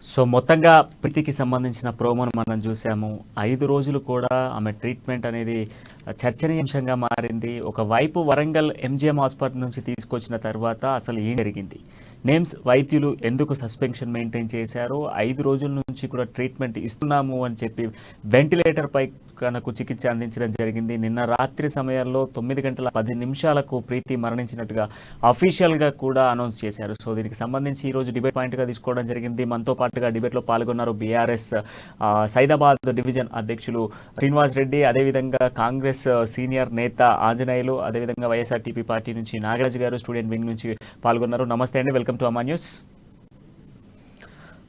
So మొత్తంగా ప్రీతికి సంబంధించిన ప్రోమోను మనం చూసాము. 5 రోజులు కూడా ఆమె ట్రీట్మెంట్ అనేది చర్చనీయాంశంగా మారింది. ఒకవైపు వరంగల్ ఎంజీఎం హాస్పిటల్ నుంచి తీసుకొచ్చిన తర్వాత అసలు ఏం జరిగింది, నేమ్స్ వైద్యులు ఎందుకు సస్పెన్షన్ మెయింటైన్ చేశారు, 5 రోజుల నుంచి కూడా ట్రీట్మెంట్ ఇస్తున్నాము అని చెప్పి వెంటిలేటర్ పై కనకు చికిత్స అందించడం జరిగింది. నిన్న రాత్రి సమయంలో 9:10 ప్రీతి మరణించినట్టుగా అఫీషియల్గా కూడా అనౌన్స్ చేశారు. సో దీనికి సంబంధించి ఈరోజు డిబేట్ పాయింట్గా తీసుకోవడం జరిగింది. మనతో పాటుగా డిబేట్లో పాల్గొన్నారు బీఆర్ఎస్ సైదాబాద్ డివిజన్ అధ్యక్షులు శ్రీనివాస్ రెడ్డి, అదేవిధంగా కాంగ్రెస్ సీనియర్ నేత ఆంజనేయులు, అదేవిధంగా వైఎస్ఆర్టీపీ పార్టీ నుంచి నాగరాజు గారు స్టూడెంట్ వింగ్ నుంచి పాల్గొన్నారు. నమస్తే అండి, welcome to Ama news.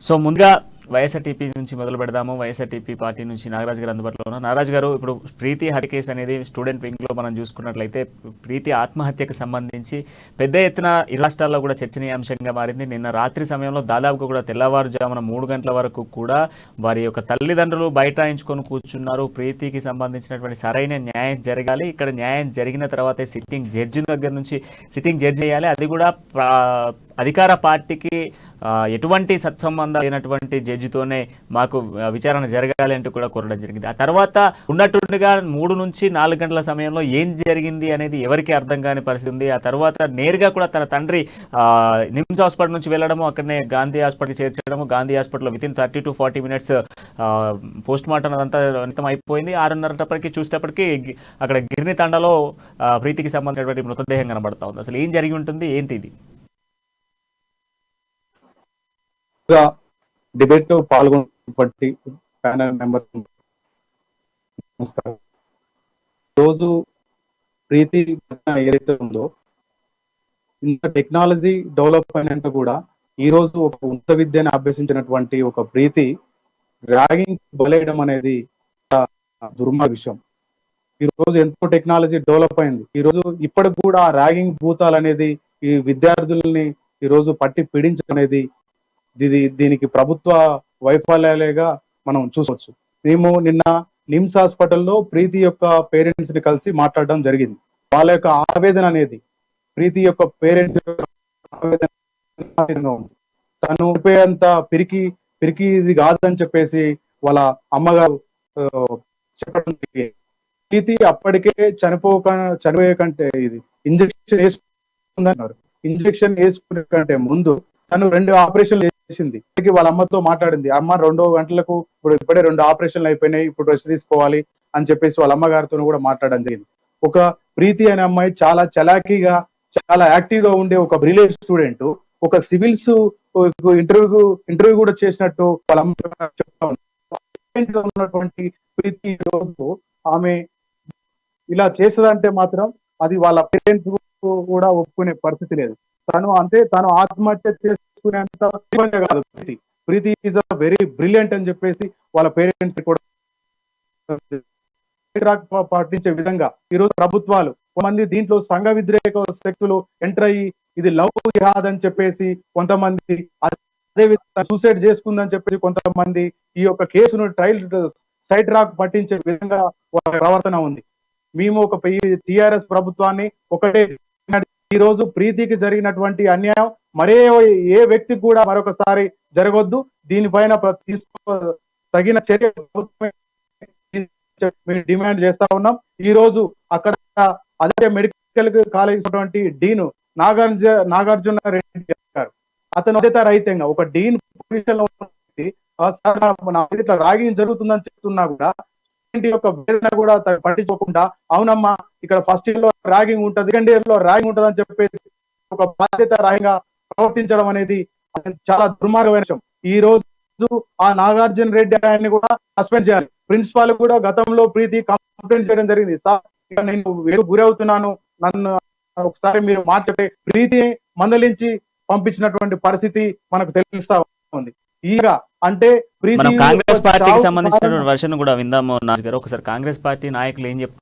So ముందుగా వైఎస్ఆర్టీపీ నుంచి మొదలు పెడదాము. వైఎస్ఆర్టీపీ పార్టీ నుంచి నాగరాజు గారు అందుబాటులో ఉన్నారు. నాగరాజు గారు, ఇప్పుడు ప్రీతి హత్య కేసు అనేది స్టూడెంట్ వింగ్లో మనం చూసుకున్నట్లయితే ప్రీతి ఆత్మహత్యకు సంబంధించి పెద్ద ఎత్తున ఈ రాష్ట్రాల్లో కూడా చర్చనీయాంశంగా మారింది. నిన్న రాత్రి సమయంలో దాదాపుగా కూడా తెల్లవారుజామున 3 గంటల వరకు కూడా వారి యొక్క తల్లిదండ్రులు బైఠాయించుకొని కూర్చున్నారు. ప్రీతికి సంబంధించినటువంటి సరైన న్యాయం జరగాలి, ఇక్కడ న్యాయం జరిగిన తర్వాతే సిట్టింగ్ జడ్జి దగ్గర నుంచి సిట్టింగ్ జడ్జి చేయాలి, అది కూడా అధికార పార్టీకి ఎటువంటి సత్సంబంధం లేనటువంటి జడ్జితోనే మాకు విచారణ జరగాలి అంటూ కూడా కోరడం జరిగింది. ఆ తర్వాత ఉన్నట్టుండిగా 3 నుంచి 4 గంటల సమయంలో ఏం జరిగింది అనేది ఎవరికి అర్థం కాని పరిస్థితి ఉంది. ఆ తర్వాత నేరుగా కూడా తన తండ్రి నిమ్స్ హాస్పిటల్ నుంచి వెళ్ళడము, అక్కడనే గాంధీ హాస్పిటల్కి చేర్చడము, గాంధీ హాస్పిటల్లో within 30 to 40 minutes post mortem అదంతా అంతం అయిపోయింది. 6:30 చూసేటప్పటికి అక్కడ గిరిని తండలో ప్రీతికి సంబంధించినటువంటి మృతదేహం కనబడతా ఉంది. అసలు ఏం జరిగి ఉంటుంది, ఏంటి ఇది? డిబేట్ లో పాల్గొన్నటువంటి ప్యానల్ మెంబర్ నమస్కారం. రోజు ప్రీతి ఏదైతే ఉందో, ఇంత టెక్నాలజీ డెవలప్ అయినంత కూడా ఈ రోజు ఒక ఉన్నత విద్యను అభ్యసించినటువంటి ఒక ప్రీతి ర్యాగింగ్ బలైయడం అనేది దుర్మార్గ విషయం. ఈ రోజు ఎంతో టెక్నాలజీ డెవలప్ అయింది. ఈ రోజు ఇప్పటికి కూడా ర్యాగింగ్ భూతాలు అనేది ఈ విద్యార్థుల్ని ఈ రోజు పట్టి పీడించడం అనేది దీనికి ప్రభుత్వ వైఫల్యాలుగా మనం చూసవచ్చు. మేము నిన్న నిమ్స్ హాస్పిటల్లో ప్రీతి యొక్క పేరెంట్స్ ని కలిసి మాట్లాడడం జరిగింది. వాళ్ళ యొక్క ఆవేదన అనేది ప్రీతి యొక్క పేరెంట్స్ ఆవేదన ఉంది. తను అంత పిరికి ఇది కాదని చెప్పేసి వాళ్ళ అమ్మగారు చెప్పడం జరిగింది. ప్రీతి అప్పటికే చనిపోయే కంటే ఇది ఇంజక్షన్ వేసుకుందన్నారు. ఇంజక్షన్ వేసుకునే కంటే ముందు తను 2 ఆపరేషన్లు చేసింది. వాళ్ళ అమ్మతో మాట్లాడింది. అమ్మ 2 గంటలకు ఇప్పుడే 2 ఆపరేషన్లు అయిపోయినాయి, ఇప్పుడు రెస్ట్ తీసుకోవాలి అని చెప్పేసి వాళ్ళ అమ్మగారితో కూడా మాట్లాడడం జరిగింది. ఒక ప్రీతి అనే అమ్మాయి చాలా చలాకీగా, చాలా యాక్టివ్ గా ఉండే ఒక బ్రిలియంట్ స్టూడెంట్, ఒక సివిల్స్ ఇంటర్వ్యూ కూడా చేసినట్టు వాళ్ళ అమ్మ చెప్తా ఉన్నటువంటి ప్రీతి రోజు ఆమె ఇలా చేసేదంటే మాత్రం అది వాళ్ళ పేరెంట్స్ కూడా ఒప్పుకునే పరిస్థితి లేదు. తను ఆత్మహత్య చేసుకునేంత కాదు ప్రీతి. ప్రీతి ఈజ్ అ వెరీ బ్రిలియంట్ అని చెప్పేసి వాళ్ళ పేరెంట్స్ కూడా పాటించే విధంగా ఈరోజు ప్రభుత్వాలు కొంతమంది దీంట్లో సంఘ వ్యతిరేక శక్తులు ఎంటర్ అయ్యి ఇది లవ్ జిహాద్ అని చెప్పేసి కొంతమంది, అదేవిధంగా సూసైడ్ చేసుకుందని చెప్పేసి కొంతమంది ఈ యొక్క కేసును సైడ్ ట్రాక్ పట్టించే విధంగా వాళ్ళ ప్రవర్తన ఉంది. మేము ఒక టిఆర్ఎస్ ప్రభుత్వాన్ని ఒకటే, ఈ రోజు ప్రీతికి జరిగినటువంటి అన్యాయం మరే ఏ వ్యక్తికి కూడా మరొకసారి జరగొద్దు. దీనిపైన తగిన చర్య డిమాండ్ చేస్తా ఉన్నాం. ఈ రోజు అక్కడ అదే మెడికల్ కాలేజ్ డీన్ నాగార్జున రెడ్డి గారు, అతను అదే రహితంగా ఒక డీన్ పొజిషన్ లో రాగింగ్ జరుగుతుందని చెప్తున్నా కూడా యొక్క వేదన కూడా పట్టించుకోకుండా, అవునమ్మా ఇక్కడ ఫస్ట్ ఇయర్ లో ర్యాగింగ్ ఉంటుంది, సెకండ్ ఇయర్ లో ర్యాగింగ్ ఉంటుంది అని చెప్పేసి ఒక బాధ్యత రాయంగా ప్రవర్తించడం అనేది చాలా దుర్మార్గమైన విషయం. ఈ రోజు ఆ నాగార్జున రెడ్డి గారిని కూడా సస్పెండ్ చేయాలి. ప్రిన్సిపాల్ కూడా గతంలో ప్రీతి కంప్లైంట్ చేయడం జరిగింది. సార్ నేను గురవుతున్నాను, నన్ను ఒకసారి మీరు మాట్లాడే ప్రీతి మందలించి పంపించినటువంటి పరిస్థితి మనకు తెలుస్తా ఉంది. అంటే మనం కాంగ్రెస్ పార్టీకి సంబంధించినటువంటి వర్షన్ కూడా విందాము నాజ్ గారు. ఒకసారి కాంగ్రెస్ పార్టీ నాయకులు ఏం చెప్తారు?